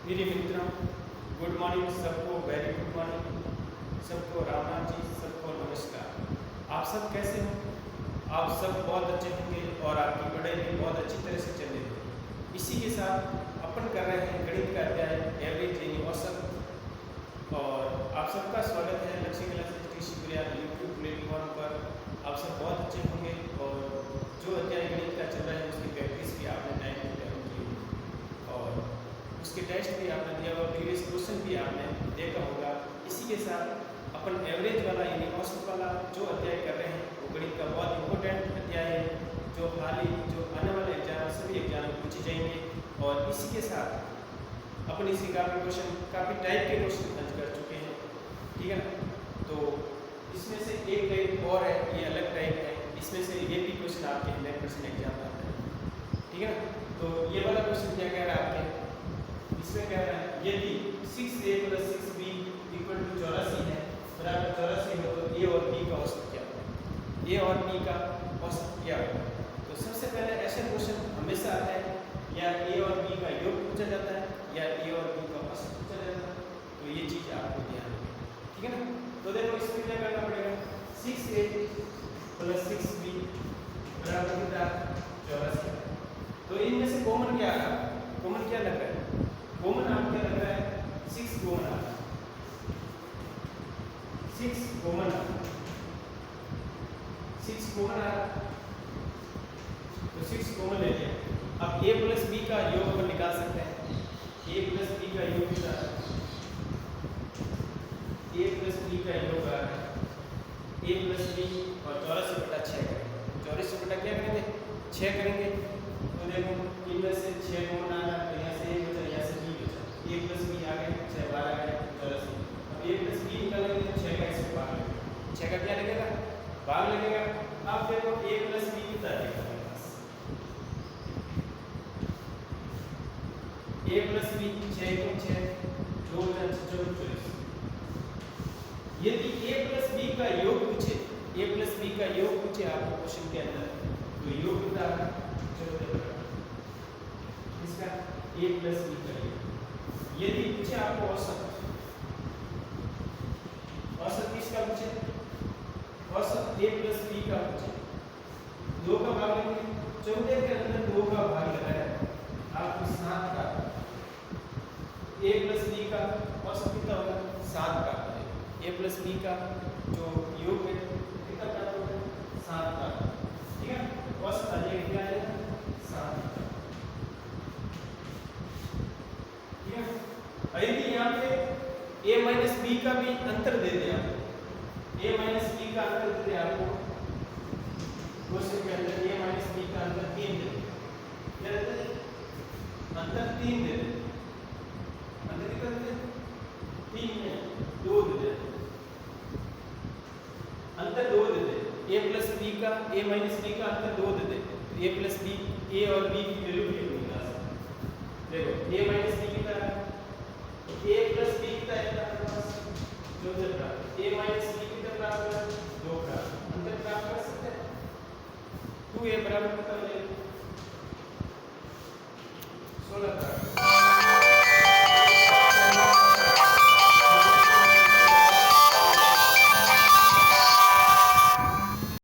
मेरे मित्रों, good morning सबको, वेरी गुड मॉर्निंग सबको, राम राम जी सबको, नमस्कार। आप सब कैसे हो? आप सब बहुत अच्छे होंगे और आपकी पढ़ाई भी बहुत अच्छी तरह से चल रही है। इसी के साथ अपन कर रहे हैं गणित का अध्याय एवरेज यानी औसत। और आप सबका स्वागत है लक्ष्य क्लासेस टी शिवरिया यूट्यूब प्लेटफॉर्म पर। आप सब बहुत अच्छे होंगे और जो अध्याय गणित का चल रहा है उसकी प्रैक्टिस भी आपने टाइम टू टाइम की और उसके टेस्ट भी आपने दिया और प्रीवियस क्वेश्चन भी आपने देखा होगा। इसी के साथ अपन एवरेज वाला यानी औसत वाला जो अध्याय कर रहे हैं वो गणित का बहुत इंपॉर्टेंट अध्याय है, जो हाल ही जो आने वाले एग्जाम सभी एग्जाम में पूछे जाएंगे। और इसी के साथ अपन इसी काफ़ी टाइप के क्वेश्चन हल कर चुके हैं, ठीक है ना। तो इसमें से एक टाइप और है, ये अलग टाइप है, इसमें से ये भी क्वेश्चन आपके 100% एग्जाम आता है, ठीक है ना। तो ये वाला क्वेश्चन क्या कह रहा है आपके, इसमें कह रहा है यदि 6a + 6b = 84 है, बराबर 84 हो तो a और b का औसत क्या होगा? a और b का औसत क्या होगा? तो सबसे पहले ऐसे क्वेश्चन हमेशा आता है या a और b का योग पूछा जाता है या a और b का औसत पूछा जाता है। तो ये चीज़ आपको ध्यान रखनी है, ठीक है ना। तो देखो इसमें क्या करना पड़ेगा, 6a + 6b बराबर कितना? 84। तो इनमें से कॉमन क्या आ रहा है? कॉमन क्या लग रहा है? कॉमन आपको क्या लग रहा है? 6 कॉमन आ रहा है, 6 कॉमन आ रहा है, 6 कॉमन आ रहा है। तो 6 कॉमन ले लिया। अब a + b का योग अपन निकाल सकते हैं। a + b का योग कितना है? a + b का योग आ रहा है a + b और 84/6 करेंगे। 84 क्या करेंगे? 6 करेंगे। तो देखो इनमें से 6 कॉमन आ रहा है, तो यहाँ से a बचा, यहाँ से b बचा, a + b आ गए, 6 बार आ गए, 84। अब a + b निकालेंगे तो 6 का इसमें भाग लगेगा, 6 का क्या लगेगा? भाग लगेगा। अब देखो a + b कितना है हमारे पास? a + b 6 को 6, 2 × 6 = 24। यदि a + b का योग पूछे, a + b का योग पूछे आपको क्वेश्चन के अंदर, तो योग कितना है? 14 इसका a + b का योग। यदि पूछे आपको औसत, औसत किसका पूछे? औसत a + b का पूछे, 2 का भाग लेंगे, 14 के अंदर 2 का भाग लगाया आपको 7 का, a + b का औसत कितना होगा? 7 का। a + b का जो योग है कितना प्राप्त होगा? 7 का, ठीक है। औसत आ जाएगा, क्या आएगा? 7 का, ठीक है। यदि यहाँ पे a - b का भी अंतर दे दे आपको, a - b का अंतर दे दे आपको क्वेश्चन के अंदर, a - b का अंतर 3 दे दे, क्या दे दे? अंतर 3 दे दे। अंतर कितना दे दे? 3 में 2 दे दे, अंतर 2 दे दे। a + b का, a - b का अंतर 2 दे दे, तो a + b, a और b की वैल्यू भी निकाल सकते हैं। देखो a - b कितना है? a + b कितना है हमारे पास? 14 प्राप्त। a - b कितना प्राप्त होगा? 2 प्राप्त। अंतर प्राप्त कर सकते हैं। 2a बराबर कितना हो जाएगा?